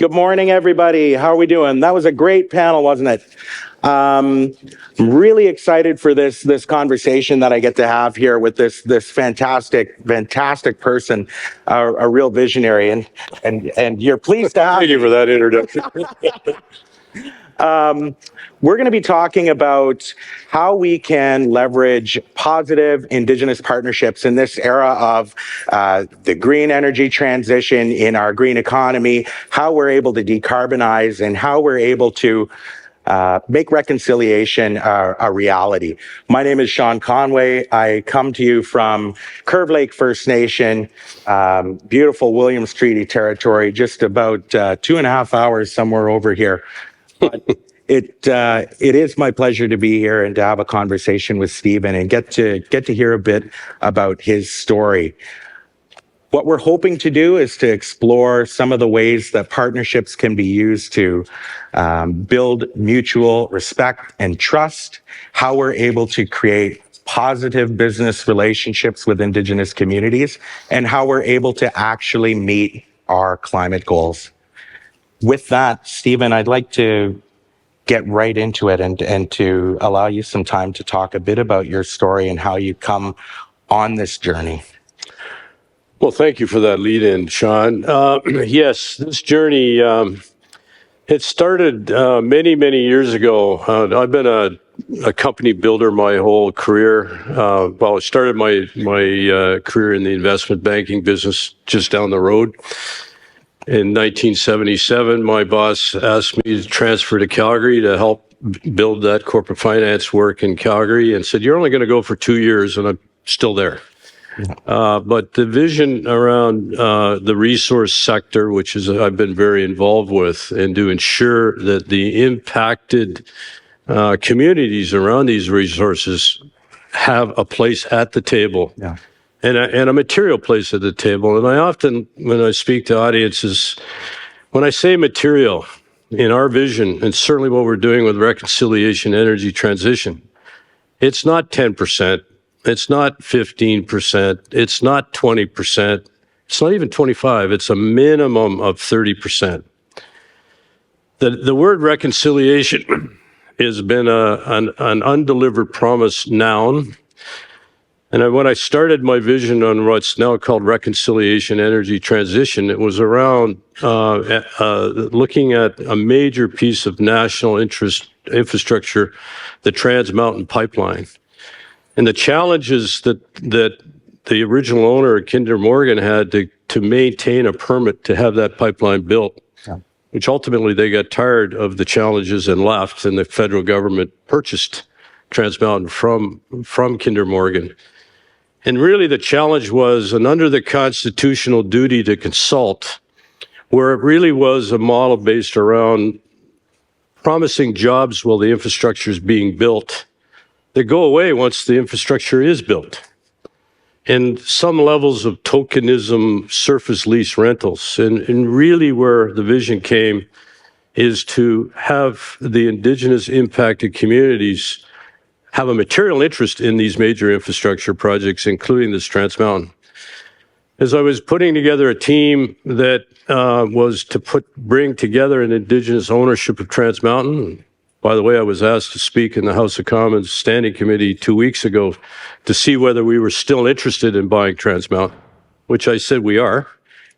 Good morning, everybody. How are we doing? That was a great panel, wasn't it? I'm really excited for this conversation that I get to have here with this fantastic person, a real visionary, and you're pleased to have. Thank you for that introduction. We're going to be talking about how we can leverage positive Indigenous partnerships in this era of the green energy transition in our green economy, how we're able to decarbonize, and how we're able to make reconciliation a reality. My name is Sean Conway. I come to you from Curve Lake First Nation, beautiful Williams Treaty territory, just about 2.5 hours somewhere over here. But it is my pleasure to be here and to have a conversation with Stephen and get to hear a bit about his story. What we're hoping to do is to explore some of the ways that partnerships can be used to build mutual respect and trust, how we're able to create positive business relationships with Indigenous communities, and how we're able to actually meet our climate goals. With that, Stephen, I'd like to get right into it and to allow you some time to talk a bit about your story and how you come on this journey. Well, thank you for that lead-in, Sean. Yes, this journey, it started many years ago. I've been a company builder my whole career. I started my career in the investment banking business just down the road. In 1977, my boss asked me to transfer to Calgary to help build that corporate finance work in Calgary and said, "You're only going to go for 2 years," and I'm still there. But the vision around the resource sector, which is I've been very involved with, and to ensure that the impacted communities around these resources have a place at the table. Yeah. And a material place at the table. And I often, when I speak to audiences, when I say material, in our vision, and certainly what we're doing with reconciliation energy transition, it's not 10%, it's not 15%, it's not 20%, it's not even 25%, it's a minimum of 30%. The word reconciliation has been an undelivered promise noun. And when I started my vision on what's now called reconciliation energy transition, it was around looking at a major piece of national interest infrastructure, the Trans Mountain Pipeline. And the challenges that the original owner, Kinder Morgan, had to maintain a permit to have that pipeline built, yeah, which ultimately they got tired of the challenges and left, and the federal government purchased Trans Mountain from Kinder Morgan. And really the challenge was, and under the constitutional duty to consult, where it really was a model based around promising jobs while the infrastructure is being built, they go away once the infrastructure is built. And some levels of tokenism, surface lease rentals, and really where the vision came is to have the Indigenous impacted communities have a material interest in these major infrastructure projects, including this Trans Mountain. As I was putting together a team that was to bring together an Indigenous ownership of Trans Mountain. By the way, I was asked to speak in the House of Commons Standing Committee 2 weeks ago to see whether we were still interested in buying Trans Mountain, which I said we are.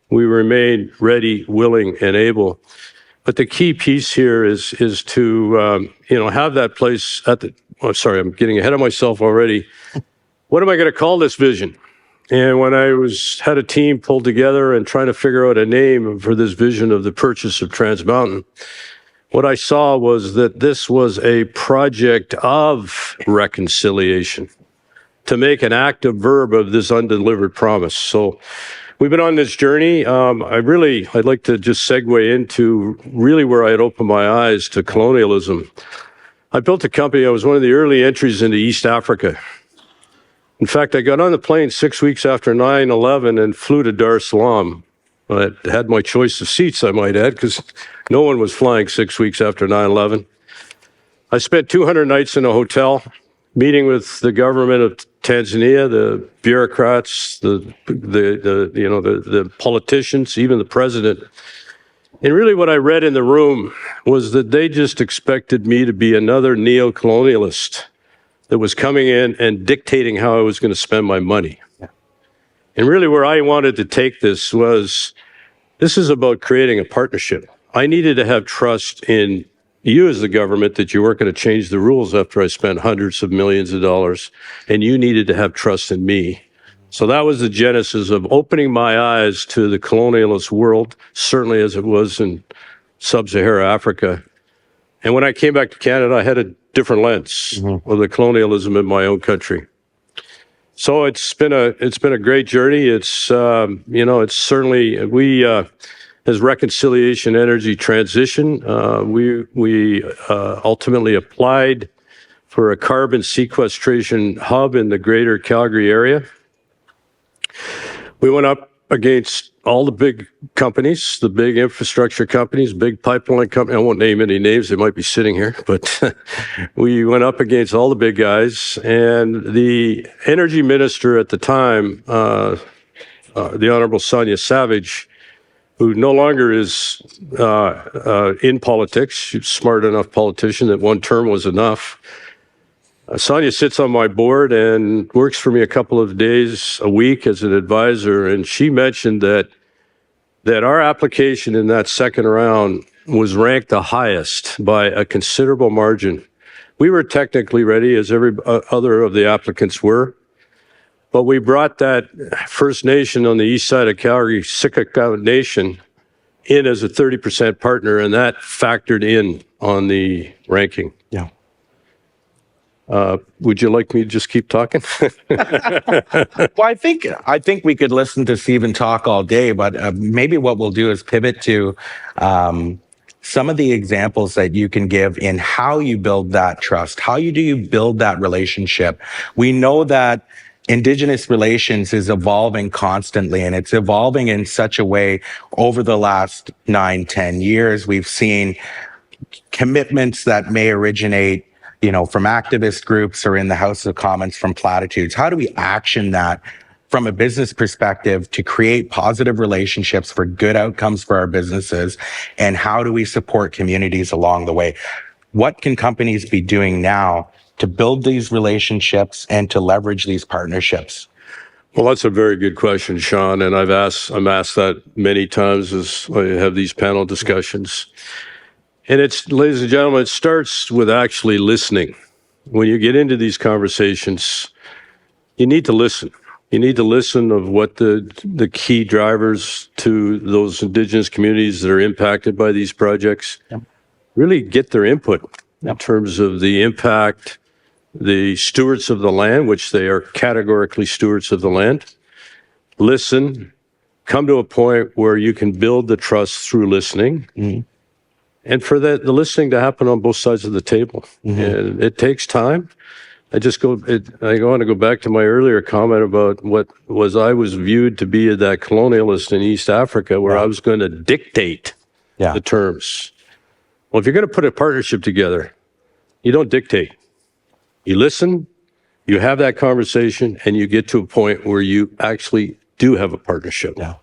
We remain ready, willing, and able. But the key piece here is to have that place at the. Oh, sorry, I'm getting ahead of myself already. What am I going to call this vision? And when I had a team pulled together and trying to figure out a name for this vision of the purchase of Trans Mountain, what I saw was that this was a project of reconciliation, to make an active verb of this undelivered promise. So we've been on this journey. I'd like to just segue into really where I had opened my eyes to colonialism. I built a company. I was one of the early entries into East Africa. In fact, I got on the plane 6 weeks after 9/11 and flew to Dar es Salaam. I had my choice of seats, I might add, because no one was flying 6 weeks after 9/11. I spent 200 nights in a hotel, meeting with the government of Tanzania, the bureaucrats, the politicians, even the president. And really what I read in the room was that they just expected me to be another neo-colonialist that was coming in and dictating how I was going to spend my money. Yeah. And really where I wanted to take this was, this is about creating a partnership. I needed to have trust in you as the government that you weren't going to change the rules after I spent hundreds of millions of dollars, and you needed to have trust in me. So that was the genesis of opening my eyes to the colonialist world, certainly as it was in sub-Saharan Africa. And when I came back to Canada, I had a different lens of the colonialism in my own country. So it's been a great journey. It's it's certainly as Reconciliation Energy Transition, we ultimately applied for a carbon sequestration hub in the greater Calgary area. We went up against all the big companies, the big infrastructure companies, big pipeline companies. I won't name any names, they might be sitting here, but we went up against all the big guys. And the energy minister at the time, the Honorable Sonia Savage, who no longer is in politics, she's a smart enough politician that one term was enough. Sonia sits on my board and works for me a couple of days a week as an advisor, and she mentioned that our application in that second round was ranked the highest by a considerable margin. We were technically ready, as every other of the applicants were, but we brought that First Nation on the east side of Calgary, Siksika Nation, in as a 30% partner, and that factored in on the ranking. Yeah. Would you like me to just keep talking? Well, I think we could listen to Stephen talk all day, but maybe what we'll do is pivot to some of the examples that you can give in how you build that trust. How do you build that relationship? We know that Indigenous relations is evolving constantly, and it's evolving in such a way over the last 9-10 years. We've seen commitments that may originate from activist groups or in the House of Commons from platitudes. How do we action that from a business perspective to create positive relationships for good outcomes for our businesses? And how do we support communities along the way? What can companies be doing now to build these relationships and to leverage these partnerships? Well, that's a very good question, Sean, and I'm asked that many times as I have these panel discussions. And it's, ladies and gentlemen, it starts with actually listening. When you get into these conversations, you need to listen. You need to listen of what the key drivers to those Indigenous communities that are impacted by these projects, really get their input in terms of the impact, the stewards of the land, which they are categorically stewards of the land. Listen, come to a point where you can build the trust through listening. Mm-hmm. And for the listening to happen on both sides of the table. Mm-hmm. And it takes time. I want to go back to my earlier comment about what I was viewed to be that colonialist in East Africa, where I was going to dictate the terms. Well, if you're going to put a partnership together, you don't dictate. You listen, you have that conversation, and you get to a point where you actually do have a partnership. Yeah.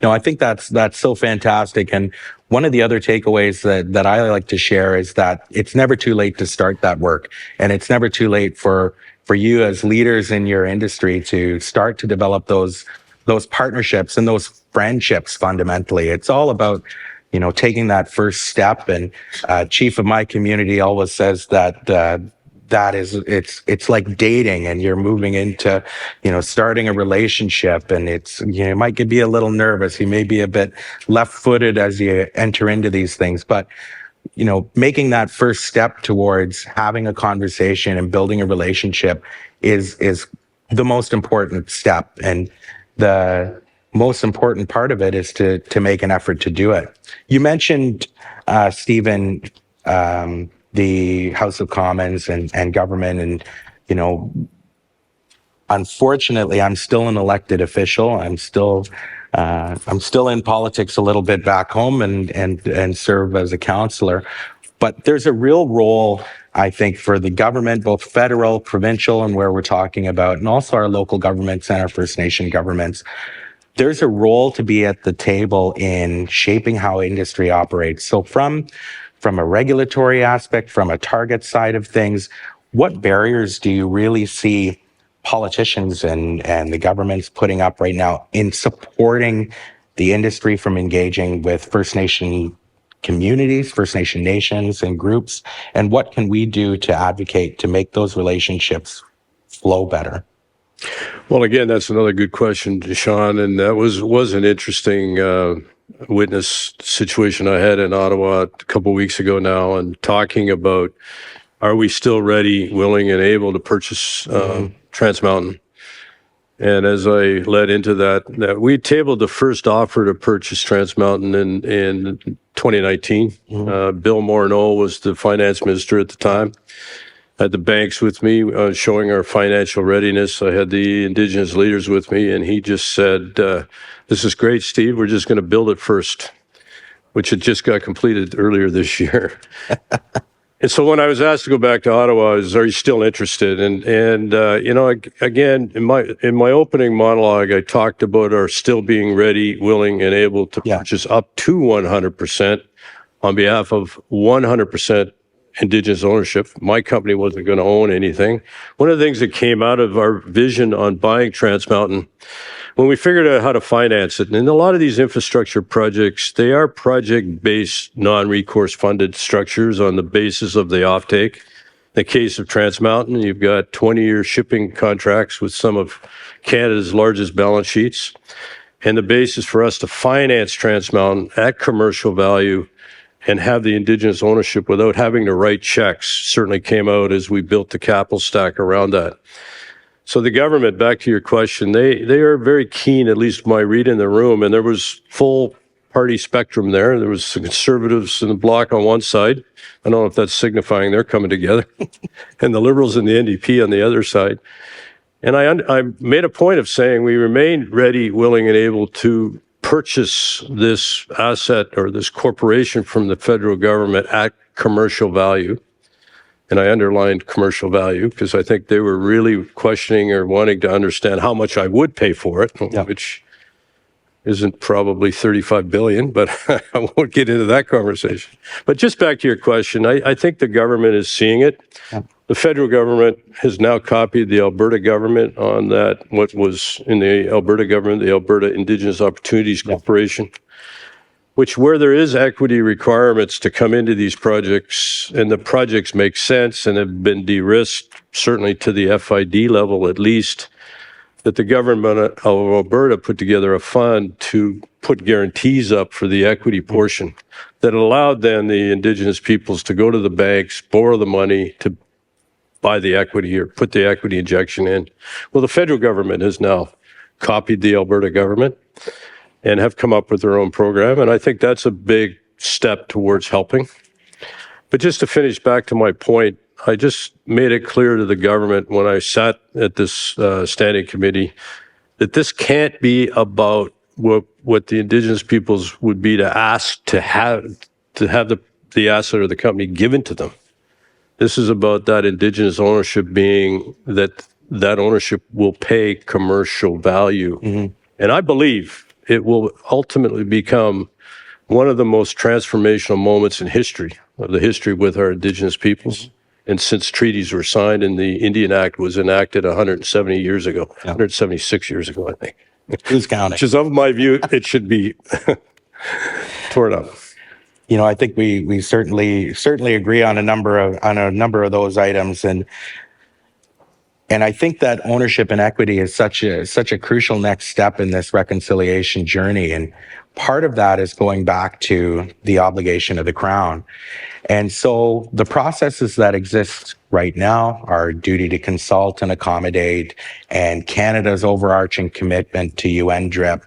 No, I think that's so fantastic. And one of the other takeaways that I like to share is that it's never too late to start that work. And it's never too late for you as leaders in your industry to start to develop those partnerships and those friendships fundamentally. It's all about, taking that first step. And chief of my community always says that it's like dating, and you're moving into, starting a relationship, and you might be a little nervous. You may be a bit left-footed as you enter into these things, but, making that first step towards having a conversation and building a relationship is the most important step. And the most important part of it is to make an effort to do it. You mentioned, Stephen, the House of Commons and government, and unfortunately, I'm still an elected official. I'm still in politics a little bit back home and serve as a councillor. But there's a real role, I think, for the government, both federal, provincial, and where we're talking about, and also our local governments and our First Nation governments, there's a role to be at the table in shaping how industry operates. So from a regulatory aspect, from a target side of things, what barriers do you really see politicians and the governments putting up right now in supporting the industry from engaging with First Nation communities, First Nation nations and groups? And what can we do to advocate to make those relationships flow better? Well, again, that's another good question, Sean, and that was an interesting witness situation I had in Ottawa a couple of weeks ago now, and talking about, are we still ready, willing, and able to purchase Trans Mountain? And as I led into that we tabled the first offer to purchase Trans Mountain in 2019. Bill Morneau was the finance minister at the time. I had the banks with me showing our financial readiness. I had the Indigenous leaders with me, and he just said, this is great, Steve. We're just going to build it first, which had just got completed earlier this year. And so when I was asked to go back to Ottawa, I was, are you still interested? And you know, again, in my opening monologue, I talked about our still being ready, willing, and able to purchase up to 100% on behalf of 100% Indigenous ownership. My company wasn't going to own anything. One of the things that came out of our vision on buying Trans Mountain, when we figured out how to finance it, and a lot of these infrastructure projects, they are project-based, non-recourse funded structures on the basis of the offtake. In the case of Trans Mountain, you've got 20-year shipping contracts with some of Canada's largest balance sheets. And the basis for us to finance Trans Mountain at commercial value and have the Indigenous ownership without having to write checks certainly came out as we built the capital stack around that. So the government, back to your question, they are very keen, at least my read in the room, and there was full party spectrum there. There was some Conservatives in the bloc on one side. I don't know if that's signifying they're coming together, and the Liberals and the NDP on the other side. And I made a point of saying we remain ready, willing, and able to purchase this asset or this corporation from the federal government at commercial value. And I underlined commercial value because I think they were really questioning or wanting to understand how much I would pay for it, which isn't probably $35 billion, but I won't get into that conversation. But just back to your question, I think the government is seeing it. The federal government has now copied the Alberta government on that, what was in the Alberta government, the Alberta Indigenous Opportunities Corporation, which where there is equity requirements to come into these projects, and the projects make sense and have been de-risked, certainly to the FID level at least, that the government of Alberta put together a fund to put guarantees up for the equity portion that allowed then the Indigenous peoples to go to the banks, borrow the money to buy the equity or put the equity injection in. Well, the federal government has now copied the Alberta government and have come up with their own program. And I think that's a big step towards helping. But just to finish back to my point, I just made it clear to the government when I sat at this standing committee that this can't be about what the Indigenous peoples would be to ask to have the asset or the company given to them. This is about that Indigenous ownership being that ownership will pay commercial value. And I believe it will ultimately become one of the most transformational moments in history, of the history with our Indigenous peoples. And since treaties were signed and the Indian Act was enacted 170 years ago, 176 years ago, I think. Who's counting? Which is, of my view, it should be torn up. You know, I think we certainly agree on a number of those items, and I think that ownership and equity is such a crucial next step in this reconciliation journey. And part of that is going back to the obligation of the Crown. And so the processes that exist right now, our duty to consult and accommodate, and Canada's overarching commitment to UN DRIP,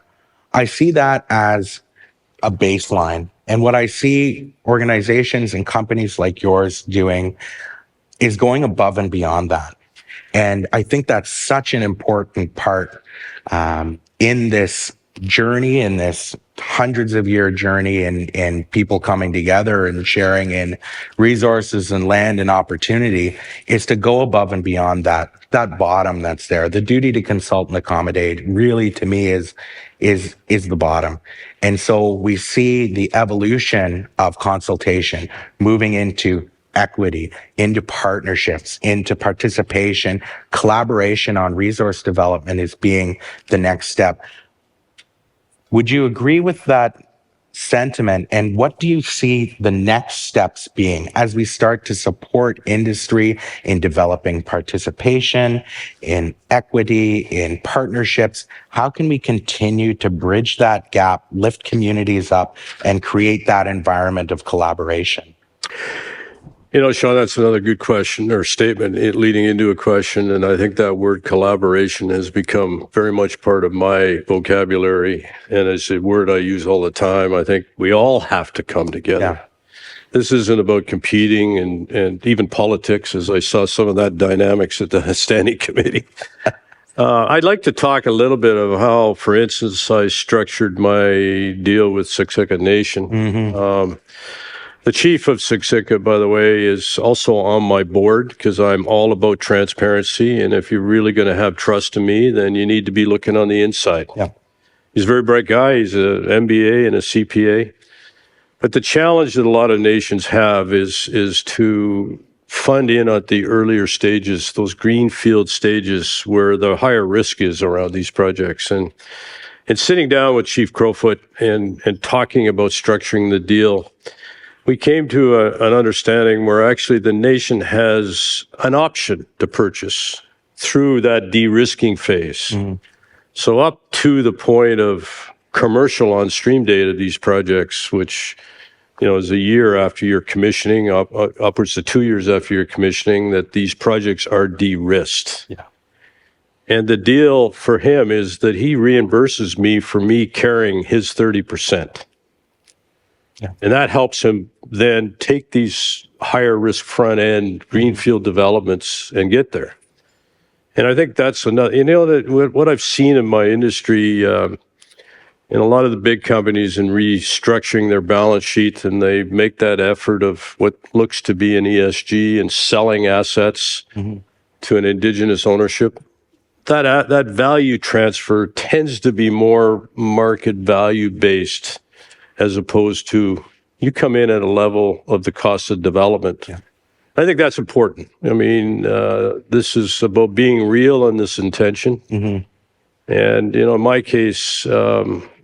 I see that as a baseline. And what I see organizations and companies like yours doing is going above and beyond that. And I think that's such an important part in this journey, in this hundreds of year journey, and people coming together and sharing in resources and land and opportunity, is to go above and beyond that that bottom that's there. The duty to consult and accommodate really, to me, is the bottom. And so we see the evolution of consultation moving into equity, into partnerships, into participation, collaboration on resource development is being the next step. Would you agree with that sentiment? And what do you see the next steps being as we start to support industry in developing participation, in equity, in partnerships? How can we continue to bridge that gap, lift communities up, and create that environment of collaboration? You know, Sean, that's another good question or statement leading into a question. And I think that word collaboration has become very much part of my vocabulary. And it's a word I use all the time. I think we all have to come together. Yeah. This isn't about competing and even politics, as I saw some of that dynamics at the standing committee. I'd like to talk a little bit of how, for instance, I structured my deal with Siksika Nation. Mm-hmm. The chief of Siksika, by the way, is also on my board because I'm all about transparency. And if you're really going to have trust in me, then you need to be looking on the inside. Yeah. He's a very bright guy. He's an MBA and a CPA. But the challenge that a lot of nations have is to fund in at the earlier stages, those greenfield stages where the higher risk is around these projects. And sitting down with Chief Crowfoot and talking about structuring the deal, we came to an understanding where actually the nation has an option to purchase through that de-risking phase. Mm-hmm. So up to the point of commercial on-stream date of these projects, which, you know, is a year after your commissioning, upwards to 2 years after your commissioning, that these projects are de-risked. Yeah. And the deal for him is that he reimburses me for me carrying his 30%. Yeah. And that helps him then take these higher risk front end greenfield developments and get there. And I think that's another, you know, that what I've seen in my industry, in a lot of the big companies in restructuring their balance sheet, and they make that effort of what looks to be an ESG and selling assets to an Indigenous ownership. That value transfer tends to be more market value based, as opposed to you come in at a level of the cost of development. Yeah. I think that's important. I mean, this is about being real in this intention. Mm-hmm. And, you know, in my case,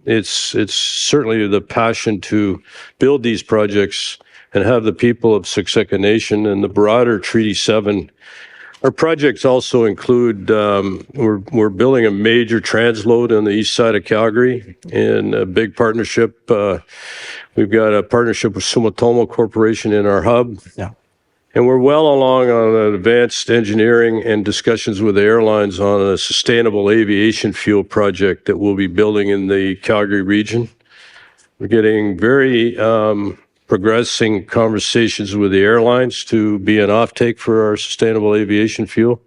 it's certainly the passion to build these projects and have the people of Siksika Nation and the broader Treaty 7. Our projects also include, we're building a major transload on the east side of Calgary in a big partnership. We've got a partnership with Sumitomo Corporation in our hub. Yeah. And we're well along on advanced engineering and discussions with the airlines on a sustainable aviation fuel project that we'll be building in the Calgary region. We're getting very progressing conversations with the airlines to be an offtake for our sustainable aviation fuel.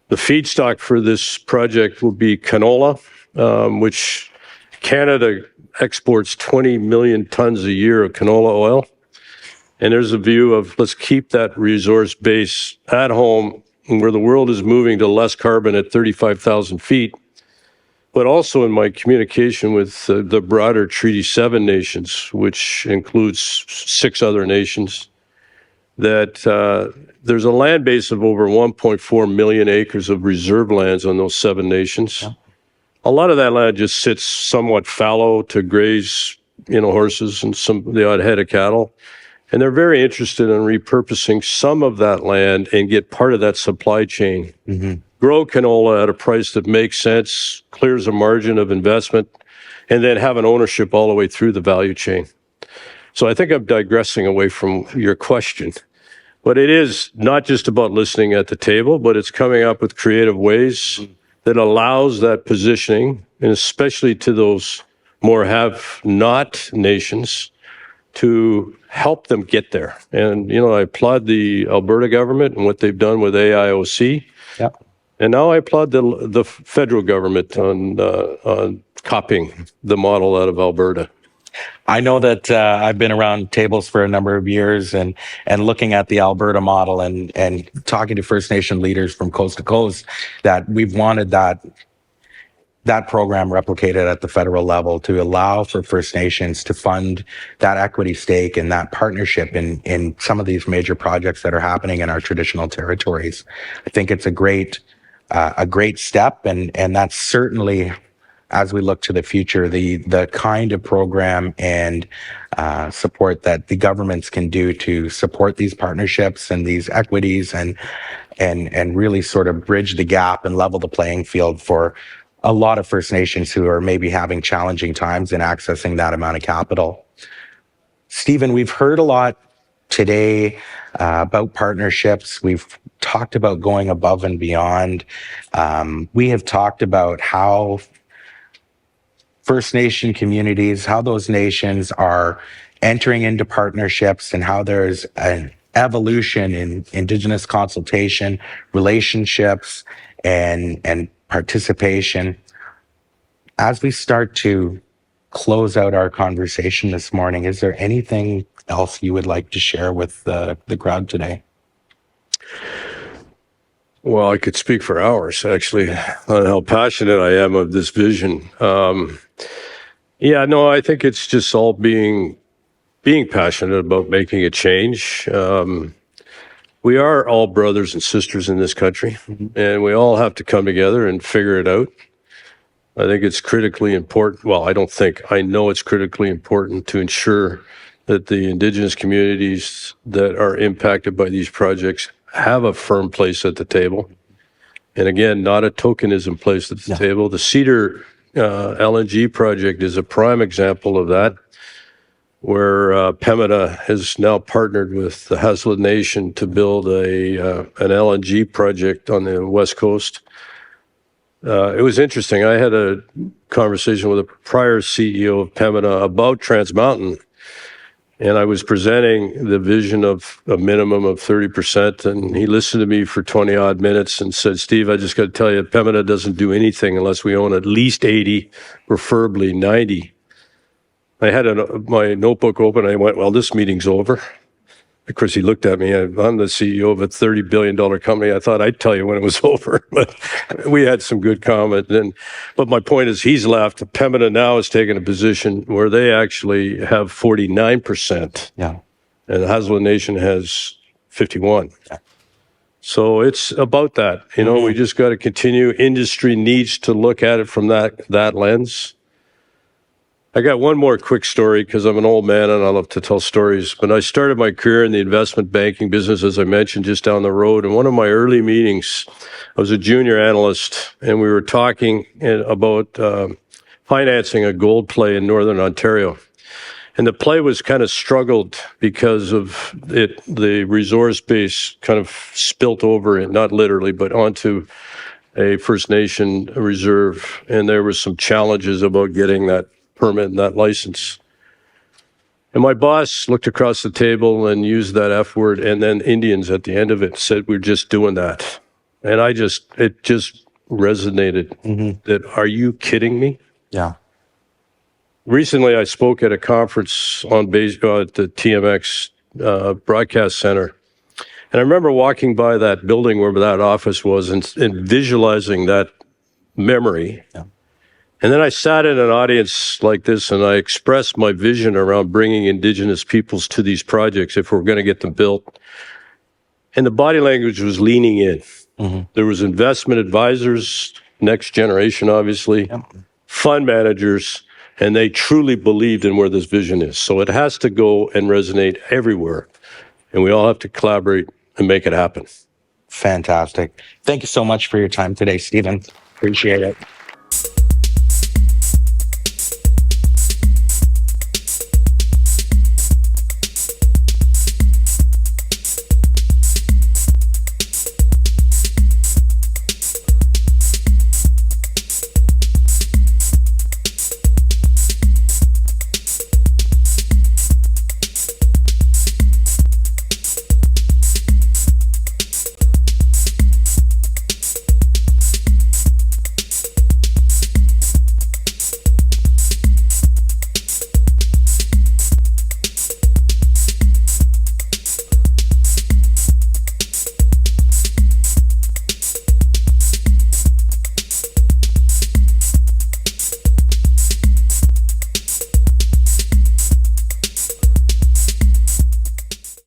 The feedstock for this project will be canola, which Canada exports 20 million tons a year of canola oil. And there's a view of let's keep that resource base at home where the world is moving to less carbon at 35,000 feet. But also in my communication with the broader Treaty 7 nations, which includes 6 other nations, that there's a land base of over 1.4 million acres of reserve lands on those 7 nations. Yeah. A lot of that land just sits somewhat fallow to graze, you know, horses and the odd head of cattle. And they're very interested in repurposing some of that land and get part of that supply chain. Mm-hmm. Grow canola at a price that makes sense, clears a margin of investment, and then have an ownership all the way through the value chain. So I think I'm digressing away from your question. But it is not just about listening at the table, but it's coming up with creative ways that allows that positioning, and especially to those more have-not nations, to help them get there. And, you know, I applaud the Alberta government and what they've done with AIOC. Yeah. And now I applaud the federal government on copying the model out of Alberta. I know that I've been around tables for a number of years and looking at the Alberta model and talking to First Nation leaders from coast to coast, that we've wanted that program replicated at the federal level to allow for First Nations to fund that equity stake and that partnership in some of these major projects that are happening in our traditional territories. I think it's a great step, and that's certainly, as we look to the future, the kind of program and support that the governments can do to support these partnerships and these equities and really sort of bridge the gap and level the playing field for a lot of First Nations who are maybe having challenging times in accessing that amount of capital. Stephen, we've heard a lot today about partnerships. We've talked about going above and beyond. We have talked about how First Nation communities, how those nations are entering into partnerships and how there's an evolution in Indigenous consultation, relationships, and participation. As we start to close out our conversation this morning, is there anything else you would like to share with the crowd today? Well, I could speak for hours, actually, on how passionate I am of this vision. I think it's just all being passionate about making a change. We are all brothers and sisters in this country, and we all have to come together and figure it out. I think it's critically important. Well, I know it's critically important to ensure that the Indigenous communities that are impacted by these projects have a firm place at the table. And again, not a tokenism place at the table. The Cedar LNG project is a prime example of that, where Pembina has now partnered with the Haslett Nation to build an LNG project on the West Coast. It was interesting. I had a conversation with a prior CEO of Pembina about Trans Mountain, and I was presenting the vision of a minimum of 30%, and he listened to me for 20 odd minutes and said, "Steve, I just got to tell you, Pembina doesn't do anything unless we own at least 80, preferably 90. I had my notebook open. I went, "Well, this meeting's over." Of course, he looked at me. I'm the CEO of a $30 billion company. I thought I'd tell you when it was over, but we had some good comment. But my point is, he's left. Pembina now has taken a position where they actually have 49%. Yeah. And the Haslett Nation has 51. Yeah. So it's about that. We just got to continue. Industry needs to look at it from that lens. I got one more quick story because I'm an old man and I love to tell stories. But I started my career in the investment banking business, as I mentioned, just down the road. And one of my early meetings, I was a junior analyst, and we were talking about financing a gold play in Northern Ontario. And the play was kind of struggled because of the resource base kind of spilt over it, not literally, but onto a First Nation reserve. And there was some challenges about getting that permit and that license. And my boss looked across the table and used that F word, and then Indians at the end of it said, "We're just doing that." And it just resonated that, are you kidding me? Yeah. Recently, I spoke at a conference at the TMX Broadcast Center. And I remember walking by that building where that office was and visualizing that memory. Yeah. And then I sat in an audience like this and I expressed my vision around bringing Indigenous peoples to these projects if we're going to get them built. And the body language was leaning in. There was investment advisors, next generation, obviously, fund managers, and they truly believed in where this vision is. So it has to go and resonate everywhere. And we all have to collaborate and make it happen. Fantastic. Thank you so much for your time today, Stephen. Appreciate it.